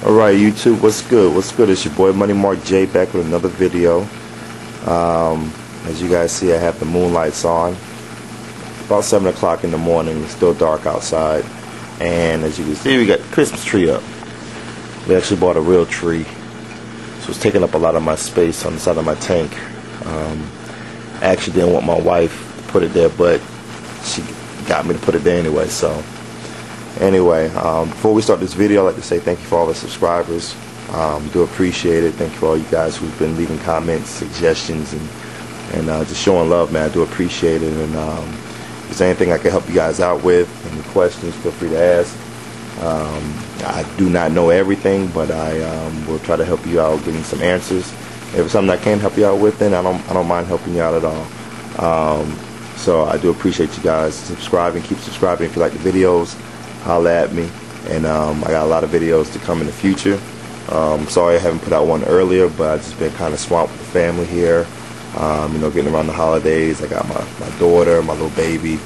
Alright YouTube, what's good? What's good? It's your boy Money Mark J back with another video. As you guys see, I have the moonlights on. About 7 o'clock in the morning. It's still dark outside. And as you can see, we got the Christmas tree up. We actually bought a real tree. So it's taking up a lot of my space on the side of my tank. I actually didn't want my wife to put it there, but she got me to put it there anyway. So anyway, before we start this video, I'd like to say thank you for all the subscribers. Do appreciate it. Thank you for all you guys who've been leaving comments, suggestions, and just showing love, man. I do appreciate it. And if there's anything I can help you guys out with, any questions, feel free to ask. I do not know everything, but I will try to help you out getting some answers. If it's something I can't help you out with, then I don't mind helping you out at all. So I do appreciate you guys subscribing. Keep subscribing if you like the videos. Holla at me. And I got a lot of videos to come in the future. Sorry I haven't put out one earlier, but I've just been kind of swamped with the family here. You know, getting around the holidays. I got my daughter, my little baby.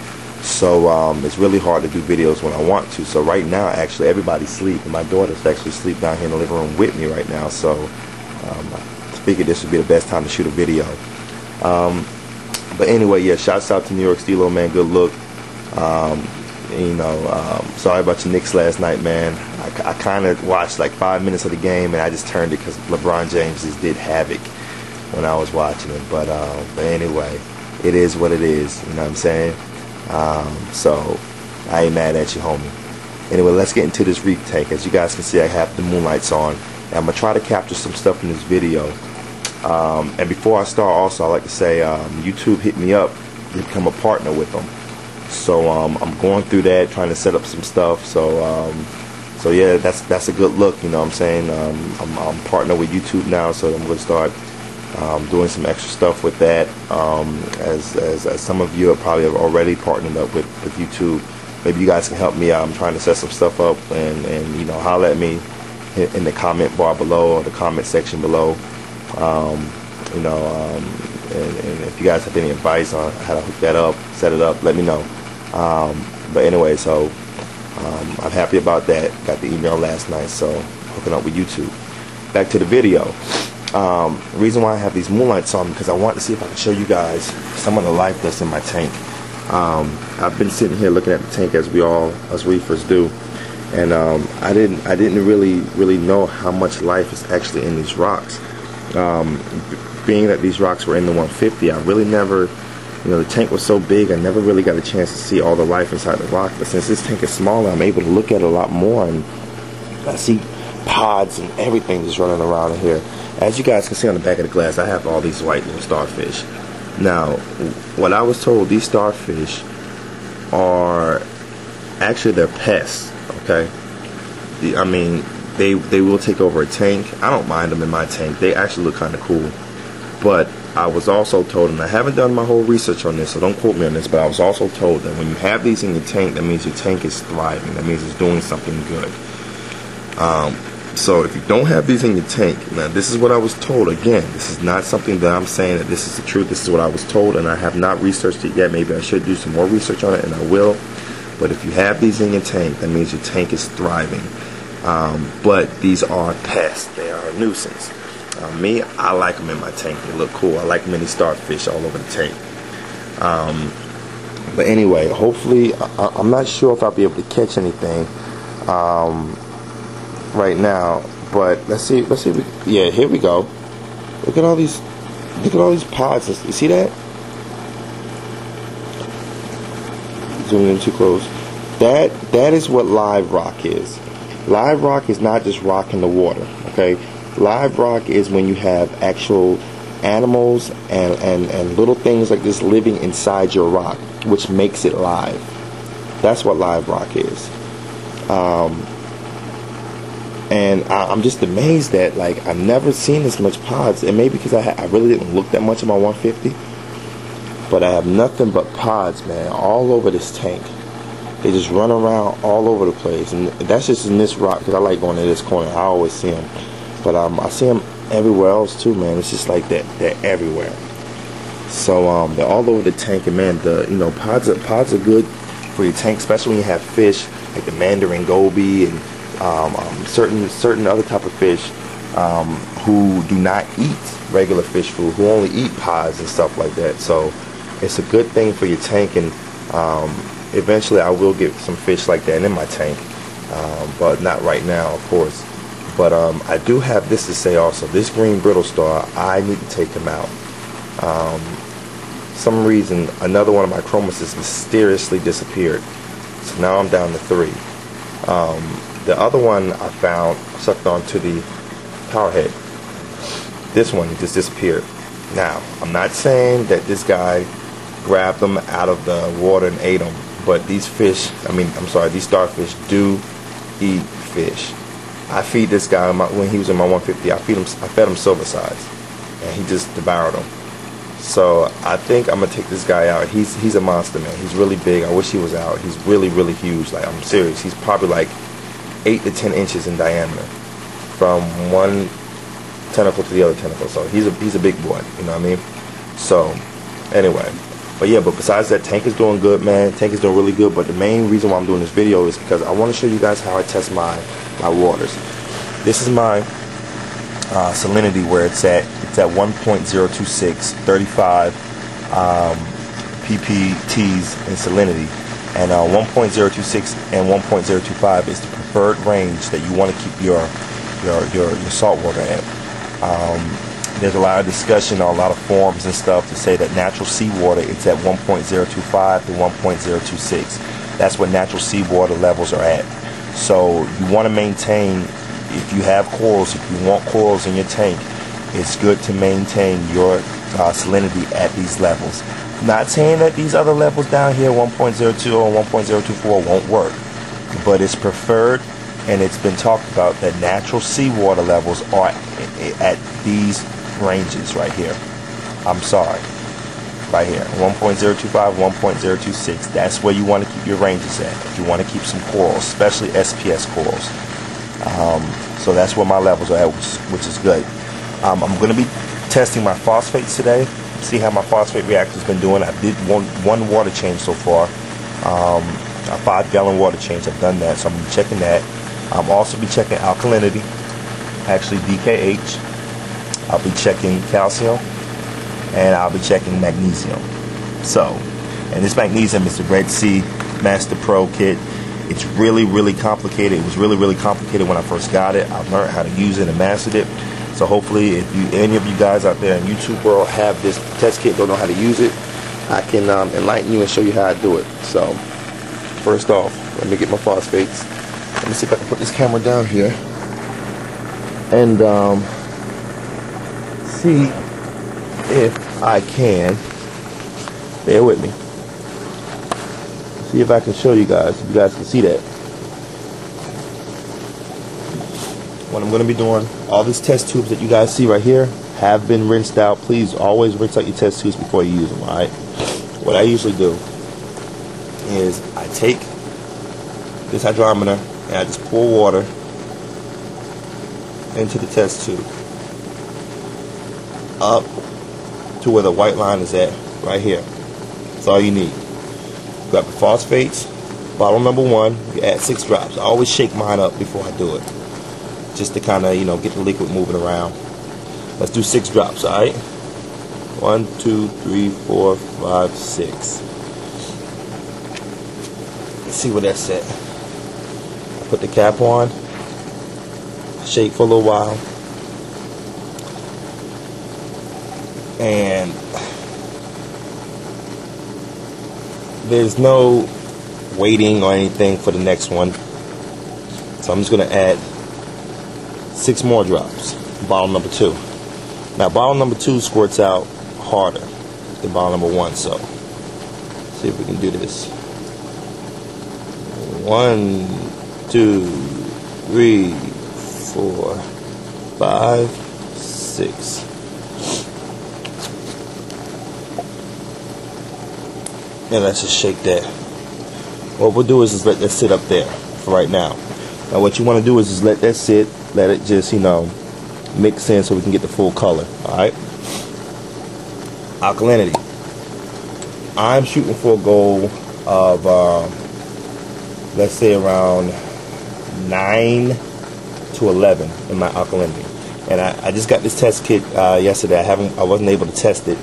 So it's really hard to do videos when I want to. So right now, actually, everybody's asleep. And my daughter's actually asleep down here in the living room with me right now. So I figured this would be the best time to shoot a video. But anyway, yeah, shouts out to New York Steel, man. Good look. You know, sorry about your Knicks last night, man. I kind of watched like 5 minutes of the game, and I just turned it because LeBron James just did havoc when I was watching it. But anyway, it is what it is. You know what I'm saying? So I ain't mad at you, homie. Anyway, let's get into this reef tank. As you guys can see, I have the moonlights on, and I'm gonna try to capture some stuff in this video. And before I start, also, I'd like to say YouTube hit me up to become a partner with them. So I'm going through that, trying to set up some stuff. So yeah, that's a good look. You know what I'm saying? I'm partnered with YouTube now, so I'm going to start doing some extra stuff with that. As some of you are probably already partnered up with YouTube. Maybe you guys can help me out. I'm trying to set some stuff up, and you know, holler at me in the comment bar below or the comment section below. You know, and if you guys have any advice on how to hook that up, set it up, let me know. But anyway, so I'm happy about that. Got the email last night, so hooking up with YouTube. Back to the video. The reason why I have these moonlights on, because I want to see if I can show you guys some of the life that's in my tank. I've been sitting here looking at the tank as us reefers do, and I didn't really know how much life is actually in these rocks. Being that these rocks were in the 150, I really never, you know, the tank was so big, I never really got a chance to see all the life inside the rock. But since this tank is smaller, I'm able to look at it a lot more, and I see pods and everything just running around in here. As you guys can see on the back of the glass, I have all these white little starfish. Now, what I was told, these starfish are actually, they're pests. Okay, I mean, they will take over a tank. I don't mind them in my tank. They actually look kind of cool. But I was also told, and I haven't done my whole research on this, so don't quote me on this, but I was also told that when you have these in your tank, that means your tank is thriving. That means it's doing something good. So if you don't have these in your tank, now this is what I was told. Again, this is not something that I'm saying that this is the truth. This is what I was told, and I have not researched it yet. Maybe I should do some more research on it, and I will. But if you have these in your tank, that means your tank is thriving. But these are pests. They are a nuisance. Me, I like them in my tank. They look cool. I like many starfish all over the tank. But anyway, hopefully, I'm not sure if I'll be able to catch anything right now. But let's see. Yeah, here we go. Look at all these pods. You see that? Zooming in too close. That is what live rock is. Live rock is not just rock in the water. Okay. Live rock is when you have actual animals and little things like this living inside your rock, which makes it live. That's what live rock is. And I'm just amazed that, like, I've never seen this much pods. And maybe because I really didn't look that much at my 150. But I have nothing but pods, man, all over this tank. They just run around all over the place. And that's just in this rock, because I like going to this corner. I always see them. But I see them everywhere else too, man. It's just like that. They're everywhere. So they're all over the tank, and man, pods are good for your tank, especially when you have fish like the mandarin goby and certain other type of fish who do not eat regular fish food, who only eat pods and stuff like that. So it's a good thing for your tank, and eventually I will get some fish like that in my tank, but not right now, of course. But I do have this to say also. This green brittle star, I need to take him out. Some reason another one of my chromuses mysteriously disappeared, so now I'm down to 3. The other one I found sucked onto the power head. This one just disappeared. Now, I'm not saying that this guy grabbed them out of the water and ate them, but these fish, these starfish do eat fish. I feed this guy when he was in my 150. I fed him silver size, and he just devoured them. So I think I'm gonna take this guy out. He's a monster, man. He's really big. I wish he was out. He's really, really huge. Like, I'm serious. He's probably like 8 to 10 inches in diameter from one tentacle to the other tentacle. So he's a big boy. You know what I mean? So anyway, but besides that, tank is doing good, man. Tank is doing really good. But the main reason why I'm doing this video is because I want to show you guys how I test my waters. This is my salinity, where it's at 1.026, 35 ppts in salinity, and 1.026 and 1.025 is the preferred range that you want to keep your salt water at. There's a lot of discussion on a lot of forums and stuff to say that natural seawater, it's at 1.025 to 1.026. That's what natural seawater levels are at. So you want to maintain, if you have corals, if you want corals in your tank, it's good to maintain your salinity at these levels. Not saying that these other levels down here, 1.02 or 1.024, won't work, but it's preferred, and it's been talked about that natural seawater levels are at these ranges right here. I'm sorry, right here, 1.025, 1.026. That's where you want to keep your ranges at if you want to keep some corals, especially SPS corals. So that's where my levels are at, which is good. I'm going to be testing my phosphates today, see how my phosphate reactor's been doing. I did one water change so far, a 5-gallon water change. I've done that, so I'm checking that. I'll also be checking alkalinity, actually DKH. I'll be checking calcium, and I'll be checking magnesium. So, and this magnesium is the Red Sea Master Pro kit. It's really, really complicated. It was really, really complicated when I first got it. I've learned how to use it and mastered it. So hopefully, if any of you guys out there in YouTube world have this test kit, don't know how to use it, I can enlighten you and show you how I do it. So, first off, let me get my phosphates. Let me see if I can put this camera down here and see if I can. Bear with me. See if I can show you guys, if you guys can see that. What I'm going to be doing, all these test tubes that you guys see right here have been rinsed out. Please always rinse out your test tubes before you use them, alright? What I usually do is I take this hydrometer and I just pour water into the test tube up to where the white line is at, right here. That's all you need. Grab the phosphates, bottle number 1, you add 6 drops. I always shake mine up before I do it, just to kind of, get the liquid moving around. Let's do 6 drops, alright? 1, 2, 3, 4, 5, 6. Let's see where that's at. I put the cap on, shake for a little while, and there's no waiting or anything for the next one. So I'm just going to add 6 more drops. Bottle number 2. Now bottle number 2 squirts out harder than bottle number 1, so see if we can do this. 1, 2, 3, 4, 5, 6. And let's just shake that. What we'll do is just let that sit up there for right now. Now what you want to do is just let that sit, let it just, mix in so we can get the full color. Alright? Alkalinity. I'm shooting for a goal of, let's say around 9 to 11 in my alkalinity. And I just got this test kit yesterday. I wasn't able to test it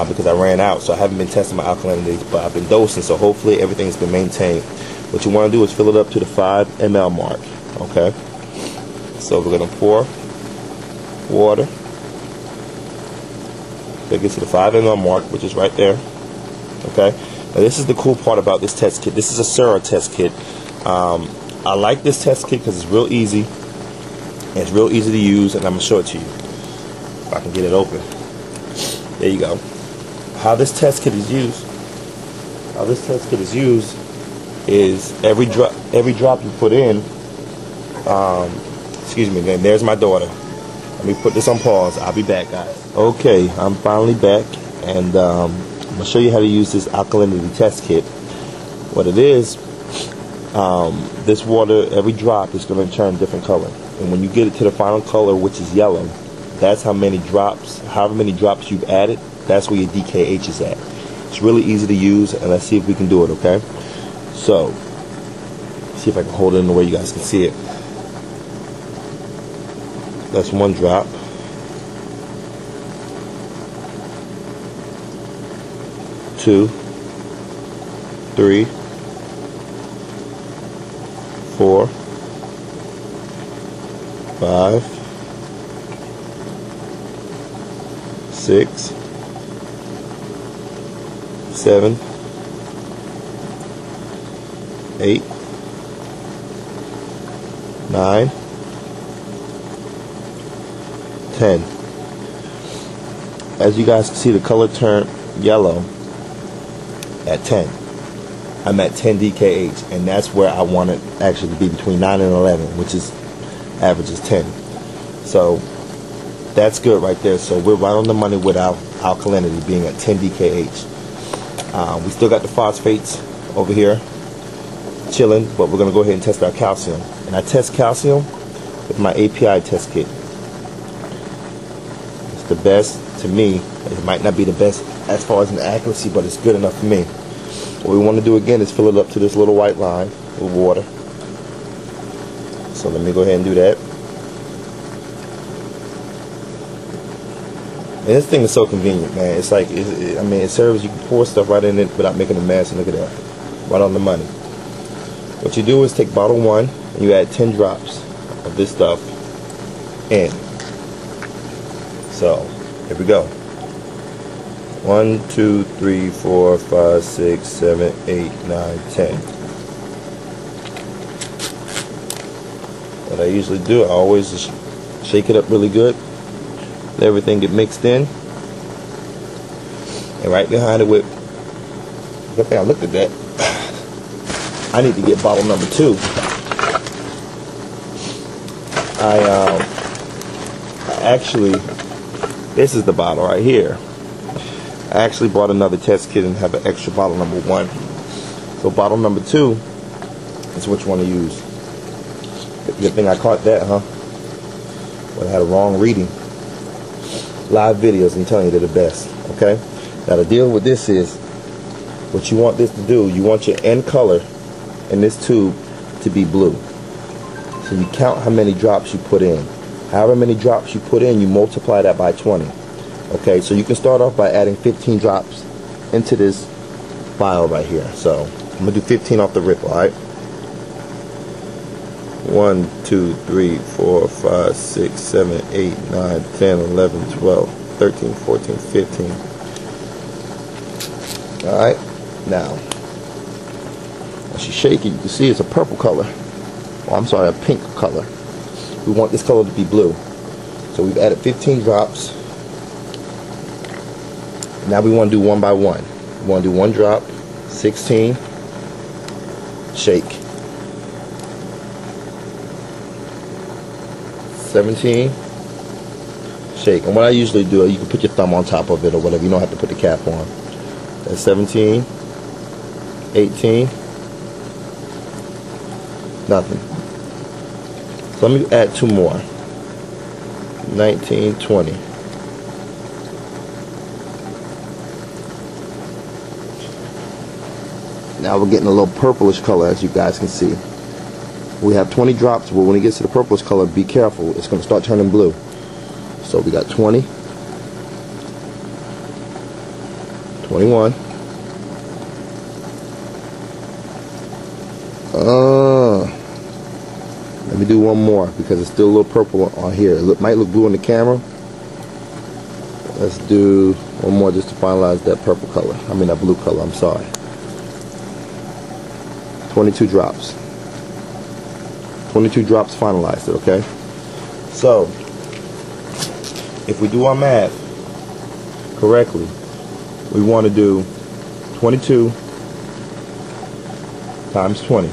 because I ran out, so I haven't been testing my alkalinity, but I've been dosing, so hopefully everything's been maintained. What you want to do is fill it up to the 5 ml mark. Okay, so we're going to pour water. That gets to the 5 ml mark, which is right there. Okay, now this is the cool part about this test kit. This is a Sura test kit. I like this test kit because it's real easy. And it's real easy to use, and I'm going to show it to you. If I can get it open. There you go. How this test kit is used. Is every drop you put in. Excuse me, man. There's my daughter. Let me put this on pause. I'll be back, guys. Okay, I'm finally back, and I'm going to show you how to use this alkalinity test kit. What it is, this water, every drop is going to turn different color. And when you get it to the final color, which is yellow, that's how many drops, however many drops you've added, that's where your DKH is at. It's really easy to use, and let's see if we can do it, okay? So, see if I can hold it in the way you guys can see it. That's one drop. Two, 3, 4, 5, 6, 7, 8, 9, 10. As you guys can see, the color turned yellow at 10. I'm at 10 DKH, and that's where I want it actually to be, between 9 and 11, which is average is 10. So that's good right there. So we're right on the money with our alkalinity being at 10 DKH. We still got the phosphates over here chilling, but we're going to go ahead and test our calcium. And I test calcium with my API test kit. It's the best to me. It might not be the best as far as an accuracy, but it's good enough for me. What we want to do again is fill it up to this little white line with water. So let me go ahead and do that. And this thing is so convenient, man. It's like, I mean, it serves, you can pour stuff right in it without making a mess, and look at that. Right on the money. What you do is take bottle 1, and you add 10 drops of this stuff in. So, here we go. 1, 2, 3, 4, 5, 6, 7, 8, 9, 10. What I usually do, I always just shake it up really good. Let everything get mixed in. And right behind it with, good thing I looked at that. I need to get bottle number 2. I actually, this is the bottle right here. I actually bought another test kit and have an extra bottle number 1. So bottle number 2 is which one to use. Good thing I caught that, huh? Well, I had a wrong reading. Live videos, I'm telling you, they're the best. Okay? Now the deal with this is, what you want this to do, you want your end color in this tube to be blue. So you count how many drops you put in. However many drops you put in, you multiply that by 20. Okay, so you can start off by adding 15 drops into this vial right here. So I'm going to do 15 off the rip, alright? 1, 2, 3, 4, 5, 6, 7, 8, 9, 10, 11, 12, 13, 14, 15. Alright, now, as you shake it, you can see it's a purple color. Oh, I'm sorry, a pink color. We want this color to be blue. So we've added 15 drops. Now we want to do one by one. We want to do one drop, 16, shake. 17, shake. And what I usually do, you can put your thumb on top of it or whatever. You don't have to put the cap on. That's 17, 18, nothing. So let me add 2 more. 19, 20. Now we're getting a little purplish color, as you guys can see. we have 20 drops, but when it gets to the purplish color, be careful, it's going to start turning blue. So we got 20, 21. Let me do one more because it's still a little purple on here. It might look blue in the camera. Let's do one more just to finalize that purple color. I mean that blue color, I'm sorry. 22 drops. 22 drops finalized it, okay? So, if we do our math correctly, we want to do 22 times 20.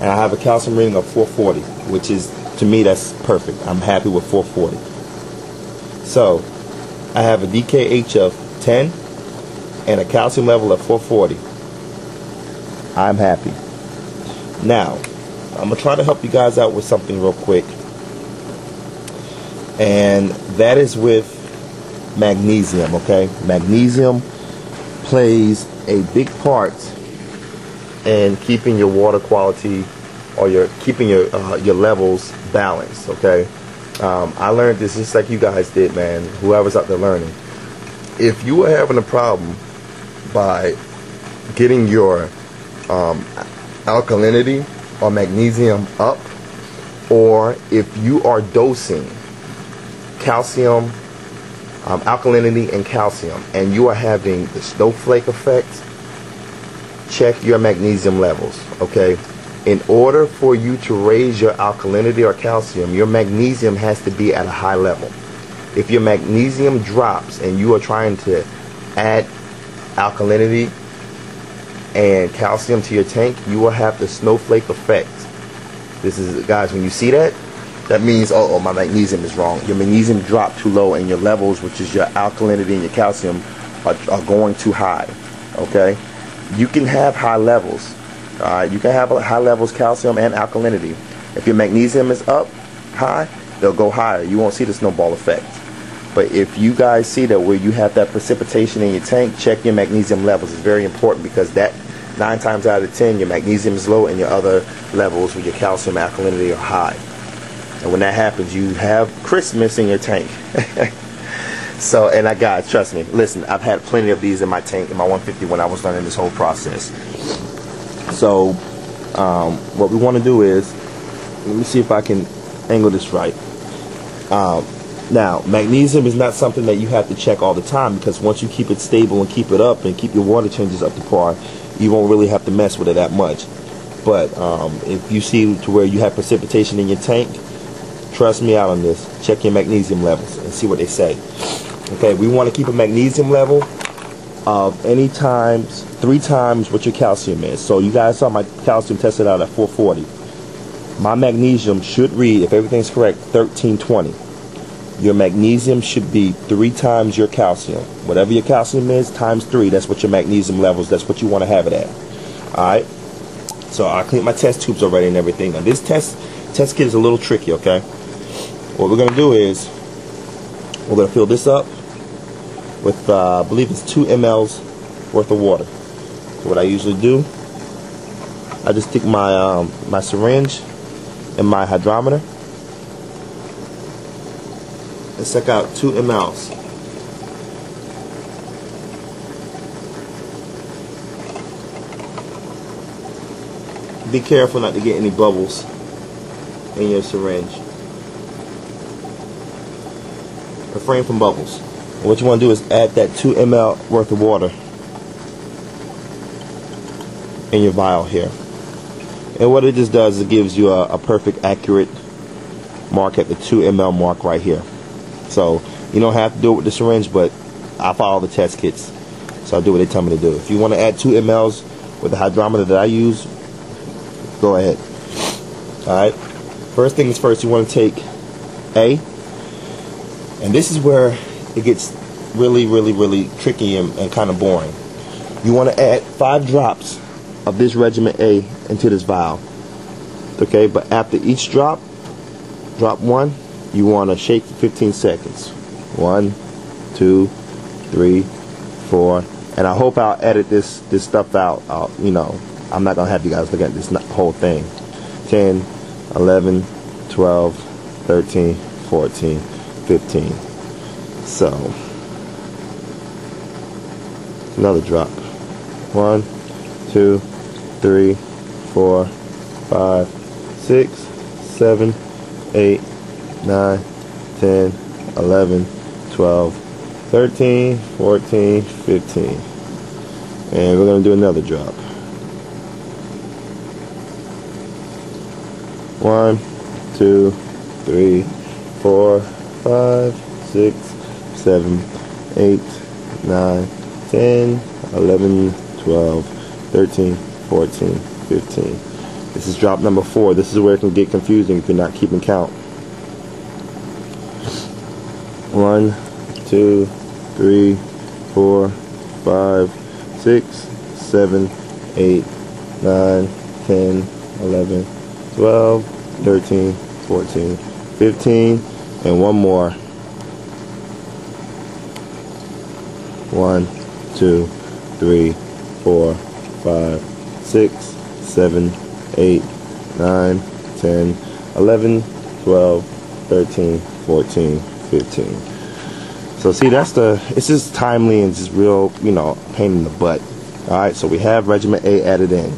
And I have a calcium reading of 440, which is, to me, that's perfect. I'm happy with 440. So, I have a DKH of 10 and a calcium level of 440. I'm happy. Now, I'm going to try to help you guys out with something real quick. And that is with magnesium, okay? Magnesium plays a big part in keeping your water quality or keeping your levels balanced, okay? I learned this just like you guys did, man. Whoever's out there learning. If you are having a problem by getting your alkalinity or magnesium up, or if you are dosing calcium, alkalinity and calcium, and you are having the snowflake effect, check your magnesium levels, okay? In order for you to raise your alkalinity or calcium, your magnesium has to be at a high level. If your magnesium drops and you are trying to add alkalinity and calcium to your tank, you will have the snowflake effect. This is, guys, when you see that, that means, oh, my magnesium is wrong. Your magnesium dropped too low and your levels, which is your alkalinity and your calcium, are going too high, okay? You can have high levels. You can have high levels calcium and alkalinity. If your magnesium is up high, they'll go higher. You won't see the snowball effect. But if you guys see that where you have that precipitation in your tank, check your magnesium levels. It's very important because that 9 times out of 10, your magnesium is low and your other levels with your calcium alkalinity are high. And when that happens, you have Christmas in your tank. So, and guys, trust me, listen, I've had plenty of these in my tank, in my 150 when I was learning this whole process. So, what we want to do is, let me see if I can angle this right. Now, magnesium is not something that you have to check all the time, because once you keep it stable and keep it up and keep your water changes up to par, you won't really have to mess with it that much. But if you see to where you have precipitation in your tank, trust me out on this. Check your magnesium levels and see what they say. Okay, we want to keep a magnesium level of 3 times what your calcium is. So you guys saw my calcium tested out at 440. My magnesium should read, if everything's correct, 1320. Your magnesium should be 3 times your calcium. Whatever your calcium is, times 3. That's what your magnesium levels, that's what you want to have it at. Alright? So I cleaned my test tubes already and everything. Now this test kit is a little tricky, okay? What we're going to do is, we're going to fill this up with, I believe it's 2 mLs worth of water. So what I usually do, I just stick my my syringe in my hydrometer and suck out 2 mLs. Be careful not to get any bubbles in your syringe. Refrain from bubbles. What you want to do is add that 2 ml worth of water in your vial here. And what it just does is it gives you a perfect, accurate mark at the 2 ml mark right here. So you don't have to do it with the syringe, but I follow the test kits, so I do what they tell me to do. If you want to add 2 mLs with the hydrometer that I use, go ahead. Alright, first things first, you want to take A, and this is where it gets really tricky and kind of boring. You want to add 5 drops of this regimen A into this vial. Okay, but after each drop 1, you want to shake for 15 seconds. 1, 2, 3, 4, and I hope I'll edit this stuff out. You know, I'm not gonna have you guys look at this whole thing. 10, 11, 12, 13, 14, 15. So another drop. 1, 2, 3, 4, 5, 6, 7, 8, 9, 10, 11, 12, 13, 14, 15. And we're going to do another drop. 1, 2, 3, 4, 5, 6, 7, 8, 9, 10, 11, 12, 13, 14, 15. This is drop number 4. This is where it can get confusing if you're not keeping count. 1, 2, 3, 4, 5, 6, 7, 8, 9, 10, 11, 12, 13, 14, 15, and one more. 1, 2, 3, 4, 5, 6, 7, 8, 9, 10, 11, 12, 13, 14, 15. So see, it's just timely and just real, pain in the butt. Alright, so we have Regimen A added in.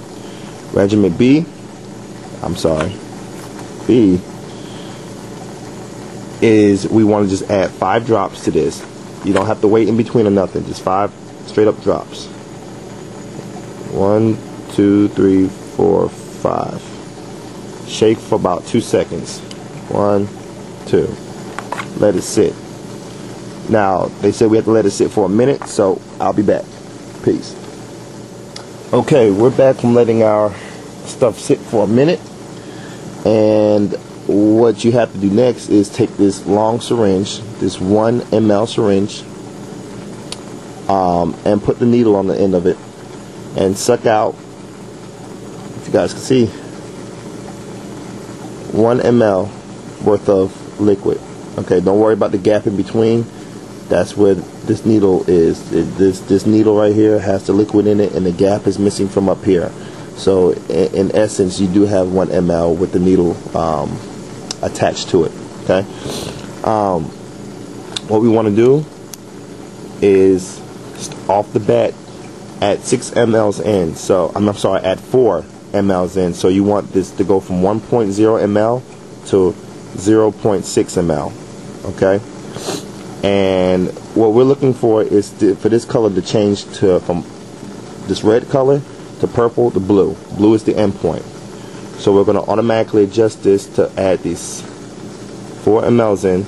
Regimen B is we want to just add 5 drops to this. You don't have to wait in between or nothing, just 5 straight up drops. 1, 2, 3, 4, 5. Shake for about 2 seconds. 1, 2. Let it sit. Now, they said we have to let it sit for a minute, so I'll be back. Peace. Okay, we're back from letting our stuff sit for a minute. And what you have to do next is take this long syringe, this 1 ml syringe, and put the needle on the end of it and suck out, if you guys can see, 1 ml worth of liquid. Okay, don't worry about the gap in between. That's where this needle is. This needle right here has the liquid in it, and the gap is missing from up here. So in essence, you do have 1 ml with the needle attached to it. Okay. What we want to do is off the bat at 6 mLs in. So I'm sorry, at 4 mLs in. So you want this to go from 1.0 ml to 0.6 ml. Okay. And what we're looking for is for this color to change from this red color to purple to blue. Blue is the end point. So we're going to automatically adjust this to add these 4 mLs in,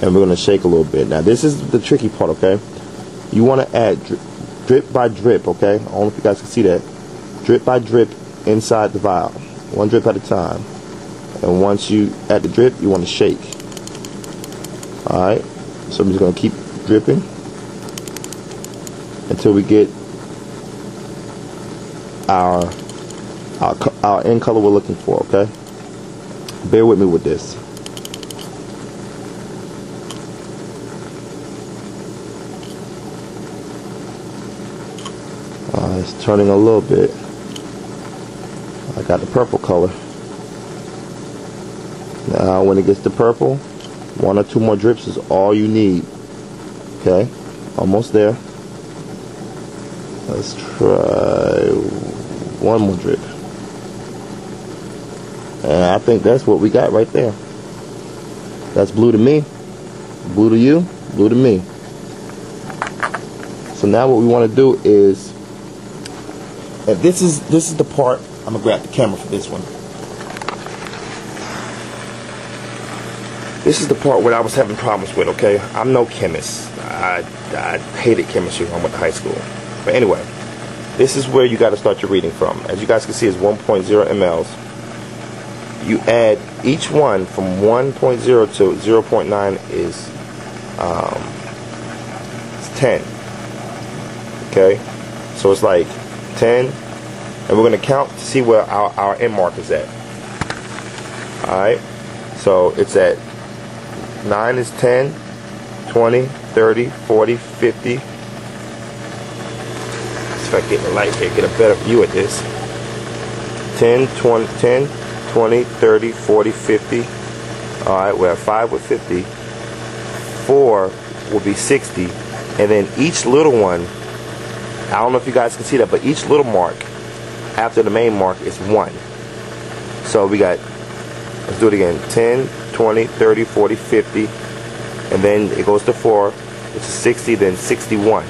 and we're going to shake a little bit. Now this is the tricky part, okay? You want to add drip by drip, okay? I don't know if you guys can see that. Drip by drip inside the vial. 1 drip at a time. And once you add the drip, you want to shake. Alright, so I'm just going to keep dripping until we get our end color we're looking for, okay? Bear with me with this. It's turning a little bit. I got the purple color. Now when it gets to purple, 1 or 2 more drips is all you need. Okay, almost there. Let's try 1 more drip. And I think that's what we got right there. That's blue to me, blue to you, blue to me. So now what we want to do is, and this is the part, I'm gonna grab the camera for this one. This is the part where I was having problems with, okay? I'm no chemist. I hated chemistry when I went to high school. But anyway, this is where you got to start your reading from. As you guys can see, it's 1.0 mLs. You add each one from 1.0 to 0.9 is it's 10. Okay? So it's like 10, and we're going to count to see where our end mark is at. Alright? So it's at 9 is 10, 20, 30, 40, 50. It's if I get the light here, get a better view at this. 10, 20, 30, 40, 50. Alright, we have 5 with 50. 4 will be 60. And then each little one, I don't know if you guys can see that, but each little mark after the main mark is 1. So we got, let's do it again, 10, 20, 30, 40, 50. And then it goes to 4, which is 60, then 61.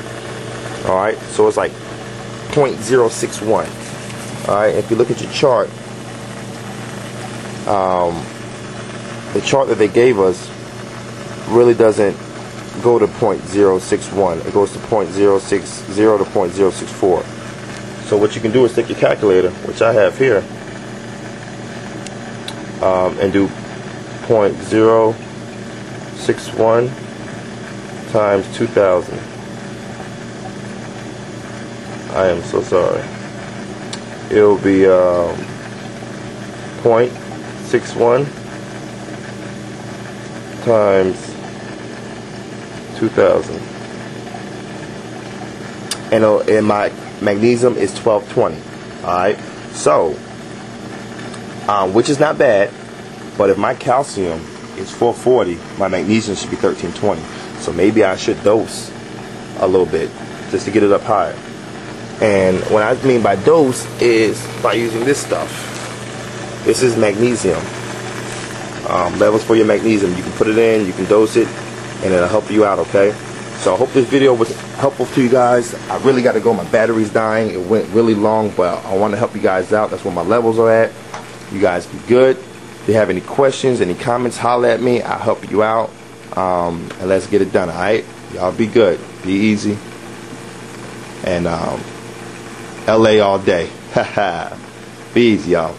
Alright, so it's like 0.061. Alright, if you look at your chart, the chart that they gave us really doesn't go to 0.061. It goes to 0.060 to 0.064. So what you can do is take your calculator, which I have here, and do 0.061 times 2,000. I am so sorry. It'll be 0.61 times 2,000. And my magnesium is 1220. Alright, so which is not bad, but if my calcium is 440, my magnesium should be 1320. So maybe I should dose a little bit just to get it up higher. And what I mean by dose is by using this stuff. This is magnesium. Levels for your magnesium. You can put it in, you can dose it, and it'll help you out, okay? So I hope this video was helpful to you guys. I really got to go. My battery's dying. It went really long, but I want to help you guys out. That's where my levels are at. You guys be good. If you have any questions, any comments, holler at me. I'll help you out. And let's get it done, alright? Y'all be good. Be easy. And LA all day. Be easy, y'all.